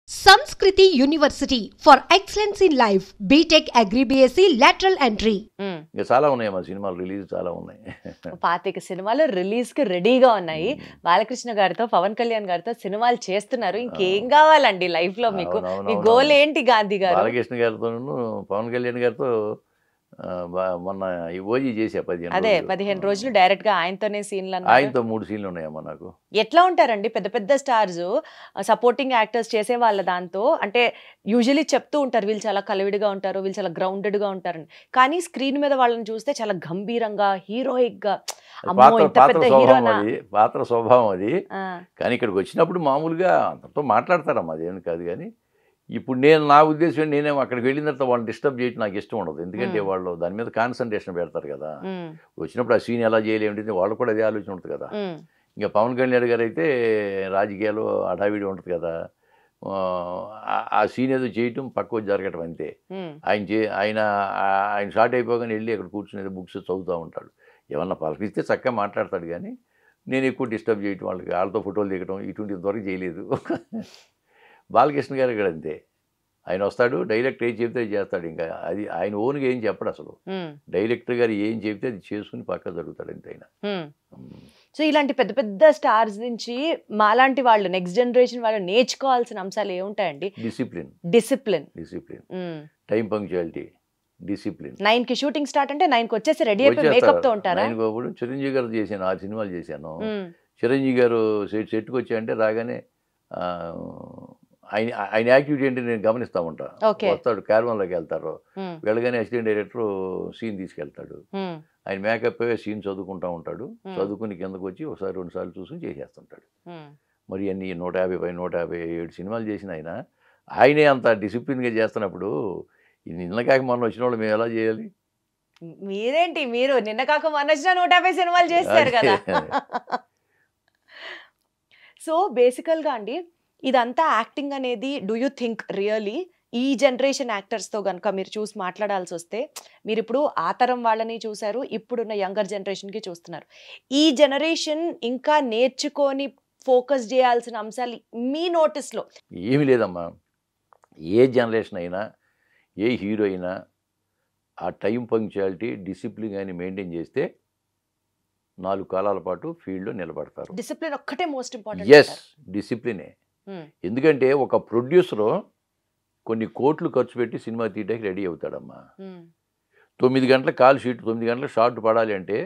Samskriti University for Excellence in Life, BTech Agri BSc Lateral Entry. ఇంకా చాలా ఉన్నాయి మా సినిమాలు రిలీజ్ చాలా ఉన్నాయి. 25 సినిమాలు రిలీజ్ కి రెడీగా ఉన్నాయి. బాలకృష్ణ గారితో పవన్ కళ్యాణ్ గారితో సినిమాలు చేస్తున్నారు. ఇంకేం కావాలండి లైఫ్ లో మీకు? మీ గోల్ ఏంటి గాంధీ గారు? బాలకృష్ణ గారితో పవన్ కళ్యాణ్ గారితో మొన్న ఈ ఓజీ చేసా 15 రోజులు డైరెక్ట్ గా ఆయనతోనే సీన్లు అన్నారు. ఆయనతో 3 సీన్లు ఉన్నాయమ్మా నాకు. ఎట్లా ఉంటారండి పెద్ద పెద్ద స్టార్స్ సపోర్టింగ్ యాక్టర్స్ చేసే వాళ్ళ దాంతో? అంటే యూజువలీ చెప్తూ ఉంటారు వీళ్ళు చాలా కలివిడిగా ఉంటారు, వీళ్ళు చాలా గ్రౌండెడ్ గా ఉంటారని. కానీ స్క్రీన్ మీద వాళ్ళని చూస్తే చాలా గంభీరంగా హీరోయిక్ గా పాత్ర స్వభావం అది. కానీ ఇక్కడికి వచ్చినప్పుడు మామూలుగా అంతతో మాట్లాడతారమ్మా, అదేమి కాదు. కానీ ఇప్పుడు నా ఉద్దేశం నేనేమో అక్కడికి వెళ్ళిన తర్వాత వాళ్ళని డిస్టర్బ్ చేయడం నాకు ఇష్టం ఉండదు. ఎందుకంటే వాళ్ళు దాని మీద కాన్సన్ట్రేషన్ పెడతారు కదా. వచ్చినప్పుడు ఆ సీన్ ఎలా చేయలేమిటి వాళ్ళు కూడా అదే ఆలోచన ఉంటుంది కదా. ఇంకా పవన్ కళ్యాణ్ గారు అయితే రాజకీయాలు హడావిడి ఉంటుంది కదా, ఆ సీన్ ఏదో చేయటం పక్కకు జరగటం అంతే. ఆయన షార్ట్ అయిపోగానే వెళ్ళి అక్కడ కూర్చుని బుక్స్ చదువుతూ ఉంటాడు. ఏమన్నా పలకరిస్తే చక్కగా మాట్లాడతాడు. కానీ నేను ఎక్కువ డిస్టర్బ్ చేయటం, వాళ్ళతో ఫోటోలు దిగటం ఇటువంటి ఇంతవరకు చేయలేదు. బాలకృష్ణ గారు ఇక్కడ అంతే, ఆయన వస్తాడు డైరెక్ట్ ఏం చెప్తే అది చేస్తాడు. ఇంకా అది ఆయన ఓన్గా ఏం చెప్పడు అసలు. డైరెక్టర్ గారు ఏం చెప్తే అది చేసుకుని పక్క జరుగుతాడు అంతే ఆయన. సో ఇలాంటి పెద్ద పెద్ద స్టార్స్ నుంచి మాలాంటి వాళ్ళు నెక్స్ట్ జనరేషన్ వాళ్ళు నేర్చుకోవాల్సిన అంశాలు ఏముంటాయండి? Discipline, time punctuality, discipline. 9కి షూటింగ్ స్టార్ట్ అంటే 9కి వచ్చేసి రెడీ అయిపోయి మేకప్ తో ఉంటారా? చిరంజీవి గారు చేశాను, 6 సినిమాలు చేశాను. చిరంజీవి గారు సెట్కి వచ్చాయంటే రాగానే ఆయన యాక్టివిటీ ఏంటి నేను గమనిస్తూ ఉంటా. వస్తాడు, క్యారవాన్లోకి వెళ్తారు, వెళ్ళగానే అసిస్టెంట్ డైరెక్టర్ సీన్ తీసుకెళ్తాడు. ఆయన మేకప్ సీన్ చదువుకుంటూ ఉంటాడు. చదువుకుని కిందకు వచ్చి ఒకసారి 2 సార్లు చూసుకుని చేసేస్తుంటాడు. మరి అన్ని 157 సినిమాలు చేసిన ఆయనే అంత డిసిప్లిన్గా చేస్తున్నప్పుడు నిన్న కాక మొన్న వచ్చిన వాళ్ళు మేము ఎలా చేయాలి? మీరేంటి, మీరు నిన్న కాక మొన్న వచ్చిన 150 సినిమాలు చేస్తారు కదా. సో బేసికల్గా అండి ఇదంతా యాక్టింగ్ అనేది డూ యూ థింక్ రియలీ ఈ జనరేషన్ యాక్టర్స్తో కనుక మీరు చూసి మాట్లాడాల్సి వస్తే, మీరు ఇప్పుడు ఆ తరం వాళ్ళని చూశారు, ఇప్పుడున్న యంగర్ జనరేషన్కి చూస్తున్నారు, ఈ జనరేషన్ ఇంకా నేర్చుకొని ఫోకస్ చేయాల్సిన అంశాలు మీ నోటీస్లో? ఏమీ లేదమ్మా, ఏ జనరేషన్ అయినా ఏ హీరో అయినా ఆ టైం పంక్చువాలిటీ డిసిప్లిన్ కానీ మెయింటైన్ చేస్తే 4 కాలాల పాటు ఫీల్డ్లో నిలబడతారు. డిసిప్లిన్ ఒక్కటే మోస్ట్ ఇంపార్టెంట్. ఎస్, డిసిప్లినే. ఎందుకంటే ఒక ప్రొడ్యూసరు కొన్ని కోట్లు ఖర్చు పెట్టి సినిమా తీయడానికి రెడీ అవుతాడమ్మా. 9 గంటల కాల్ షీట్, 9 గంటల షార్ట్ పడాలి అంటే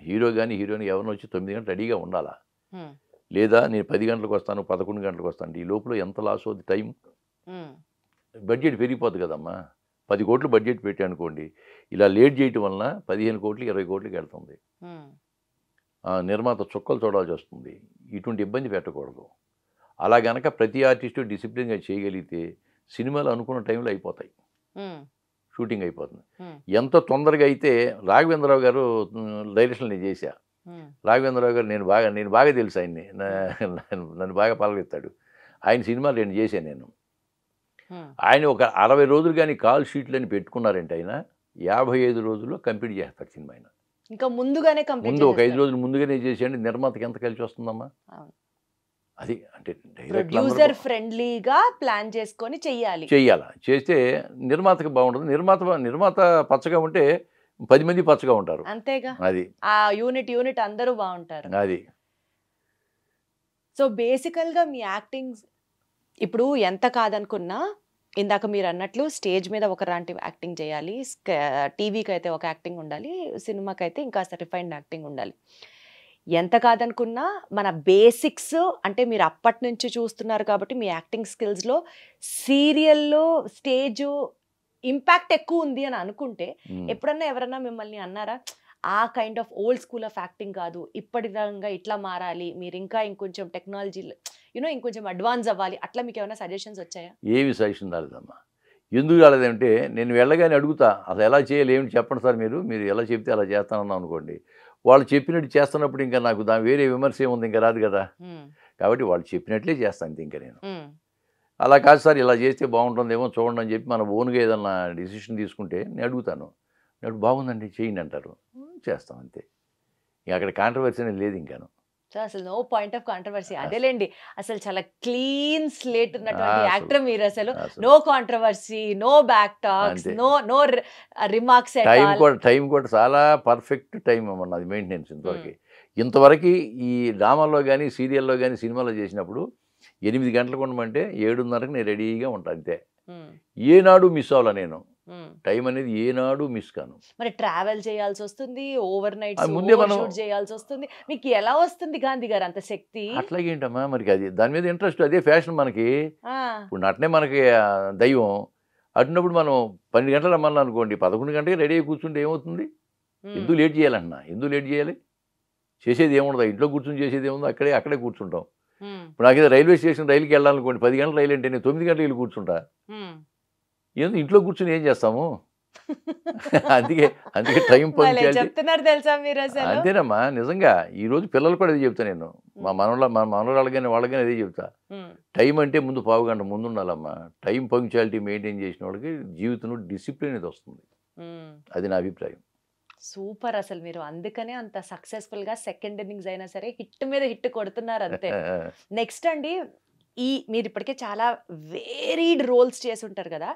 హీరో కానీ హీరోయిన్ ఎవరిని వచ్చి 9 గంటలు రెడీగా ఉండాలా. లేదా నేను 10 గంటలకు వస్తాను, 11 గంటలకు వస్తాను, ఈ లోపల ఎంత లాస్ అవుతుంది టైం. బడ్జెట్ పెరిగిపోద్ది కదమ్మా. 10 కోట్లు బడ్జెట్ పెట్టి అనుకోండి, ఇలా లేట్ చేయటం వలన 15 కోట్లు 20 కోట్లకి వెళ్తుంది. నిర్మాత చుక్కలు చూడాల్సి వస్తుంది. ఇటువంటి ఇబ్బంది పెట్టకూడదు. అలా గనక ప్రతి ఆర్టిస్టు డిసిప్లిన్గా చేయగలిగితే సినిమాలు అనుకున్న టైంలో అయిపోతాయి, షూటింగ్ అయిపోతుంది. ఎంత తొందరగా అయితే రాఘవేంద్రరావు గారు డైరెక్షన్ నేను చేశా. రాఘవేంద్రరావు గారు నేను బాగా తెలుసు ఆయన్ని, నన్ను బాగా పలకెత్తాడు. ఆయన సినిమాలు నేను చేశాను. నేను ఆయన ఒక 60 రోజులు కానీ కాల్ షీట్లని పెట్టుకున్నారంటే ఆయన 55 రోజుల్లో కంప్లీట్ చేస్తాడు సినిమా. ఆయన ఇంకా ముందుగానే ముందు ఒక 5 రోజులు ముందుగానే చేసేయండి, నిర్మాతకి ఎంత కలిసి వస్తుందమ్మా. అది అంటే ప్రొడ్యూసర్ ఫ్రెండ్లీగా ప్లాన్ చేసుకొని చెయ్యాలా. చేస్తే నిర్మాతకి బాగుంటుంది. నిర్మాత పచ్చగా ఉంటే 10 మంది పచ్చగా ఉంటారు. అంతేగా, అది ఆ యూనిట్ అందరూ బాగుంటారు. అది. సో బేసికల్గా మీ యాక్టింగ్ ఇప్పుడు ఎంత కాదనుకున్నా, ఇందాక మీరు అన్నట్లు స్టేజ్ మీద ఒకలాంటి యాక్టింగ్ చేయాలి, టీవీకి అయితే ఒక యాక్టింగ్ ఉండాలి, సినిమాకి అయితే ఇంకా రిఫైన్డ్ యాక్టింగ్ ఉండాలి. ఎంత కాదనుకున్నా మన బేసిక్స్ అంటే మీరు అప్పటి నుంచి చూస్తున్నారు కాబట్టి మీ యాక్టింగ్ స్కిల్స్లో సీరియల్లో స్టేజ్ ఇంపాక్ట్ ఎక్కువ ఉంది అని అనుకుంటే, ఎప్పుడన్నా ఎవరన్నా మిమ్మల్ని అన్నారా ఆ kind of old school of acting కాదు, ఇప్పటి విధంగా ఇట్లా మారాలి, మీరు ఇంకా ఇంకొంచెం టెక్నాలజీలో ఇంకొంచెం అడ్వాన్స్ అవ్వాలి, అట్లా మీకు ఏమైనా సజెషన్స్ వచ్చాయా? ఏమి సజెషన్ రాలేదమ్మా. ఎందుకు రాలేదంటే నేను వెళ్ళగానే అడుగుతా, అసలు ఎలా చేయాలి ఏమిటి చెప్పండి సార్, మీరు ఎలా చెప్తే అలా చేస్తానన్నా అనుకోండి, వాళ్ళు చెప్పినట్టు చేస్తున్నప్పుడు ఇంకా నాకు దాని వేరే విమర్శ ఏముంది, ఇంకా రాదు కదా. కాబట్టి వాళ్ళు చెప్పినట్లే చేస్తాను ఇంకా నేను. అలా కాదు సార్ ఇలా చేస్తే బాగుంటుందేమో చూడండి అని చెప్పి మన ఓన్గా ఏదన్నా డిసిషన్ తీసుకుంటే నేను అడుగుతాను. బాగుందండి చేయండి అంటారు, చేస్తాం అంతే. అక్కడ కాంట్రవర్సీ అనేది లేదు ఇంకాను. సో అసలు నో పాయింట్ ఆఫ్ కాంట్రవర్సీ. అదేలేండి, అసలు చాలా క్లీన్ స్లేట్ ఉన్నటువంటి అసలు యాక్టర్ మీరు. అసలు అసలు no controversy, no back talks, అంతే. No remarks at time all. కూడా చాలా పర్ఫెక్ట్ టైం అమ్మా అది మెయింటెనెన్స్. ఇంతవరకు ఈ డ్రామాలో కానీ సీరియల్లో కానీ సినిమాలో చేసినప్పుడు 8 గంటలకు ఉండమంటే 7:30కి నేను రెడీగా ఉంటాను అంతే. ఏనాడు మిస్ అవ్వాల నేను. టైం అనేది ఏనాడు మిస్ కాను. మరి ట్రావెల్ చేయాల్సి వస్తుంది, ఓవర్ నైట్ ముందే మనం షూట్ చేయాల్సి వస్తుంది. మీకు ఎలా వస్తుంది గాంధీ గారు అంత శక్తి? అట్లాగేంటమ్మా మరి అది దాని మీద ఇంట్రెస్ట్, అదే ఫ్యాషన్ మనకి. ఇప్పుడు నటనే మనకి దైవం. అటున్నప్పుడు మనం 12 గంటలు రమ్మన్నా అనుకోండి, 11 గంటలకి రెడీ అయ్యి కూర్చుంటే ఏమవుతుంది? ఎందుకు లేట్ చేయాలన్నా? ఎందుకు లేట్ చేయాలి? చేసేది ఏముండదు, ఇంట్లో కూర్చొని చేసేది ఏముందో అక్కడే కూర్చుంటాం. ఇప్పుడు నాకు రైల్వే స్టేషన్ రైలుకి వెళ్ళాలనుకోండి, 10 గంటల రైలు అంటే నేను 9 గంటలకు వెళ్ళి కూర్చుంటా. ఏంది ఇంట్లో కూర్చొని ఏం చేస్తాము? అందుకే టైం చెప్తున్నారు తెలుసా మీరు అసలు. అంతేనమ్మా నిజంగా. ఈ రోజు పిల్లలు కూడా అదే చెప్తా నేను. మా మనవరాళ్ళు కానీ వాళ్ళకి కానీ అదే చెప్తా. టైం అంటే ముందు 15 గంట ముందు ఉండాలమ్మా. టైం పంక్చువాలిటీ మెయింటైన్ చేసిన వాళ్ళకి జీవితంలో డిసిప్లిన్ అనేది వస్తుంది. అది నా అభిప్రాయం. సూపర్. అసలు మీరు అందుకనే అంత సక్సెస్ఫుల్ గా సెకండ్ ఇన్నింగ్స్ అయినా సరే హిట్ మీద హిట్ కొడుతున్నారు అంతే. నెక్స్ట్ అండి, మీరు ఇప్పటికే చాలా వేరీడ్ రోల్స్ చేసి ఉంటారు కదా.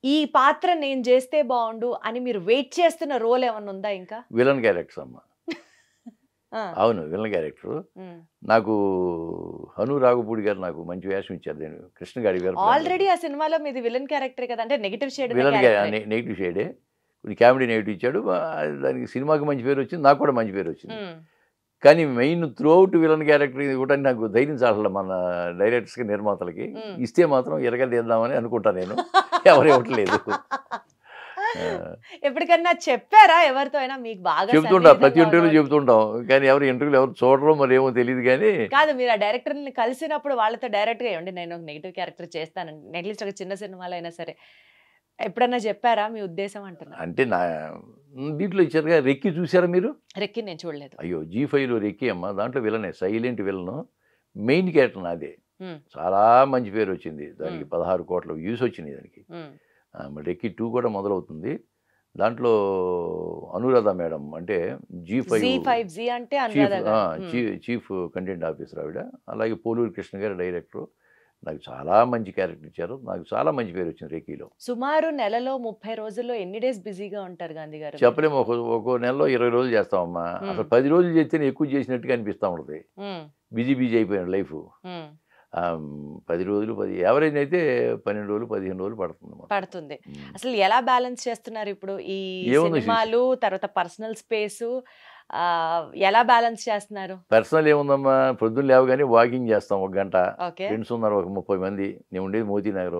ఈ పాత్ర నేను చేస్తే బాగుండు అని మీరు వెయిట్ చేస్తున్న రోల్ ఏమన్నా ఉందా ఇంకా? విలన్ క్యారెక్టర్స్ అమ్మా. అవును, విలన్ క్యారెక్టర్. నాకు హను రాఘపూడి గారు నాకు మంచి వేషం ఇచ్చారు. నేను కృష్ణగాడి గారు ఆల్రెడీ ఆ సినిమాలో మీది విలన్ క్యారెక్టర్ కదా, అంటే నెగిటివ్ షేడ్. నెగిటివ్ షేడే, కామెడీ నెగిటివ్ ఇచ్చాడు. దానికి సినిమాకి మంచి పేరు వచ్చింది, నాకు కూడా మంచి పేరు వచ్చింది. కానీ main through out villain character కూడా నాకు ధైర్యం చాలే మన డైరెక్టర్స్కి, నిర్మాతలకి. ఇస్తే మాత్రం ఎరగదేద్దామని అనుకుంటా నేను. ఎవరు ఇవ్వట్లేదు. ఎప్పటికన్నా చెప్పారా ఎవరితో అయినా? మీకు బాగా చెప్తుంటా, ప్రతి ఇంటర్వ్యూలో చెప్తుంటాం, కానీ ఇంటర్వ్యూలు ఎవరు చూడరో మరి ఏమో తెలియదు. కానీ కాదు, మీరు ఆ డైరెక్టర్ని కలిసినప్పుడు వాళ్ళతో డైరెక్ట్గా ఇవ్వండి, నేను నెగిటివ్ క్యారెక్టర్ చేస్తానండి, అట్లీస్ట్ ఒక చిన్న సినిమాలో అయినా సరే ఎప్పుడన్నా చెప్పారా మీ ఉద్దేశం అంటున్నా? అంటే నా దీంట్లో ఇచ్చారుగా, రెక్కి చూసారా మీరు? రెక్కి నేను చూడలేదు. అయ్యో, G5లో రెక్కి అమ్మ. దాంట్లో విలనే, సైలెంట్ విలను. మెయిన్ క్యారెక్టర్ నాదే. చాలా మంచి పేరు వచ్చింది దానికి. 16 కోట్ల వ్యూస్ వచ్చినాయి దానికి. రెక్కి 2 కూడా మొదలవుతుంది. దాంట్లో అనురాధ మేడం అంటే G5 అంటే చీఫ్ కంటెంట్ ఆఫీసర్ ఆవిడ. అలాగే పోలూరు కృష్ణ గారు డైరెక్టరు. నాకు చాలా మంచి క్యారెక్టర్ ఇచ్చారు. నాకు చాలా మంచి పేరు వచ్చింది రెక్కీలో. సుమారు నెలలో 30 రోజుల్లో ఎన్ని డేస్ బిజీగా ఉంటారు గాంధీ గారు? చెప్పలేము. ఒక్కో నెలలో 20 రోజులు చేస్తామమ్మా. అసలు 10 రోజులు చేస్తేనే ఎక్కువ చేసినట్టుగా అనిపిస్తూ ఉంటుంది. బిజీ అయిపోయిన లైఫ్. 10 రోజులు యావరేజ్ అయితే 12 రోజులు 15 రోజులు పడుతుంది. అసలు ఎలా బ్యాలెన్స్ చేస్తున్నారు ఇప్పుడు ఈ సినిమాలు తర్వాత పర్సనల్ స్పేస్? ఎలా బ్యాలెన్స్ చేస్తున్నారు? పర్సనల్ ఏముందమ్మా, పొద్దున్న లేవగానే వాకింగ్ చేస్తాం 1 గంట. ఫ్రెండ్స్ ఉన్నారు ఒక 30 మంది. నేను ఉండేది మోతీనగర్.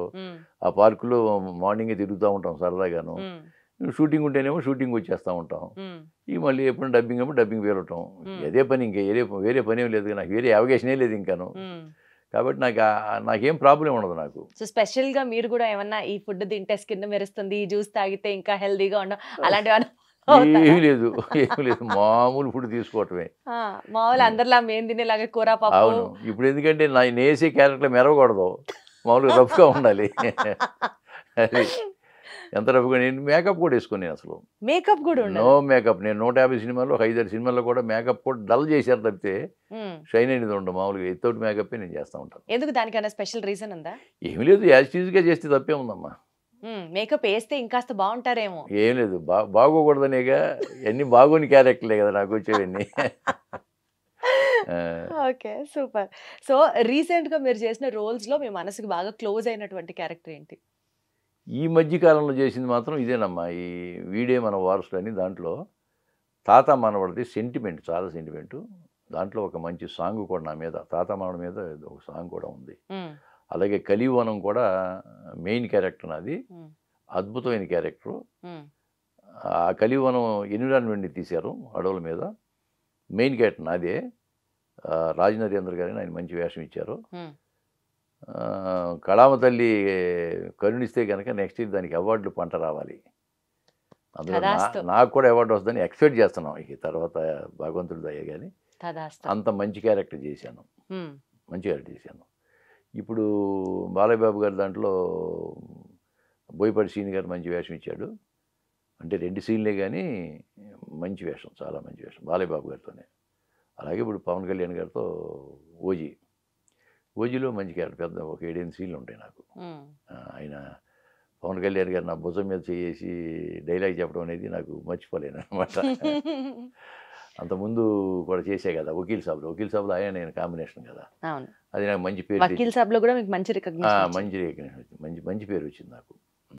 ఆ పార్కులో మార్నింగే తిరుగుతూ ఉంటాం సరదాగాను. షూటింగ్ ఉంటేనేమో షూటింగ్ వచ్చేస్తూ ఉంటాం. మళ్ళీ ఎప్పుడు డబ్బింగ్ ఏమో డబ్బింగ్ వేరటం. అదే పని. ఇంకా వేరే పని ఏం లేదు. నాకు వేరే అవకాశమే లేదు ఇంకాను. కాబట్టి నాకేం ప్రాబ్లం ఉండదు నాకు. సో స్పెషల్గా మీరు కూడా ఏమన్నా ఈ ఫుడ్ తింటే స్కిన్ మెరుస్తుంది, ఈ జ్యూస్ తాగితే ఇంకా హెల్దీగా ఉండడం అలాంటివి ఏమీ లేదు. మామూలు ఫుడ్ తీసుకోవటమే. మామూలు అందరిలా మేము తినేలాగా కూర పప్పు. అవును. ఇప్పుడు ఎందుకంటే నేను వేసే క్యారెక్టర్ మెరవకూడదు, మామూలుగా రఫ్గా ఉండాలి. అది ఎంత రఫ్గా. నేను మేకప్ కూడా వేసుకుని, నేను అసలు మేకప్ కూడా నో మేకప్. నేను 150 సినిమాల్లో 5-6 సినిమాల్లో కూడా మేకప్ కూడా డల్ చేశారు తప్పితే షైన్ అనేది ఉండదు. మామూలుగా ఎత్తోటి మేకప్ నేను చేస్తూ ఉంటాను. ఎందుకు? దానికైనా స్పెషల్ రీజన్ ఉందా? ఏమి లేదు, యాజ్ యూజ్గా చేస్తే తప్పే ఉందమ్మా. మేకప్ వేస్తే ఇంకాస్త బాగుంటారేమో. ఏం లేదు, బాగోకూడదనేగా. అన్ని బాగోని క్యారెక్టర్లే కదా నాకు వచ్చేవన్నీ. Okay, super. సో రీసెంట్గా మీరు చేసిన రోల్స్లో మీ మనసుకు బాగా క్లోజ్ అయినటువంటి క్యారెక్టర్ ఏంటి? ఈ మధ్యకాలంలో చేసింది మాత్రం ఇదేనమ్మా, ఈ వీడే మన వారసుడు అని. దాంట్లో తాత మనవడిది సెంటిమెంట్, చాలా సెంటిమెంటు. దాంట్లో ఒక మంచి సాంగ్ కూడా నా మీద, తాత మనవడి మీద ఒక సాంగ్ కూడా ఉంది. అలాగే కలివనం కూడా మెయిన్ క్యారెక్టర్ నాది. అద్భుతమైన క్యారెక్టరు. ఆ కలివనం ఎన్విరాన్మెంట్ని తీశారు అడవుల మీద. మెయిన్ క్యారెక్టర్ నాదే. రాజనరేంద్ర గారిని ఆయన మంచి వేషం ఇచ్చారు. కళామ తల్లి కరుణిస్తే కనుక నెక్స్ట్ ఇయర్ దానికి అవార్డులు పంట రావాలి. అందులో నాకు కూడా అవార్డు వస్తుందని ఎక్స్పెక్ట్ చేస్తున్నాం. ఇక తర్వాత భగవంతుడి దయ. కానీ అంత మంచి క్యారెక్టర్ చేశాను, మంచి క్యారెక్టర్ చేశాను. ఇప్పుడు బాలయ్య బాబు గారు దాంట్లో బోయపాటి శ్రీని గారు మంచి వేషం ఇచ్చాడు. అంటే 2 సీన్లే కానీ మంచి వేషం, చాలా మంచి వేషం బాలయ్య బాబు గారితోనే. అలాగే ఇప్పుడు పవన్ కళ్యాణ్ గారితో ఓజీ, ఓజీలో మంచి క్యారెక్టర్, పెద్ద ఒక 7-8 సీన్లు ఉంటాయి నాకు. ఆయన పవన్ కళ్యాణ్ గారు నా భుజం మీద చేసి డైలాగ్ చెప్పడం అనేది నాకు మర్చిపోలేను అనమాట. అంతకుముందు కూడా చేసే కదా వకీల్ సాబ్లో ఆయన నేను కాంబినేషన్ కదా, అవును అది నాకు మంచి పేరు వకీల్ సాబ్ లో కూడా మీకు మంచి రికగ్నిషన్ మంచి recognition వచ్చింది, మంచి పేరు వచ్చింది నాకు.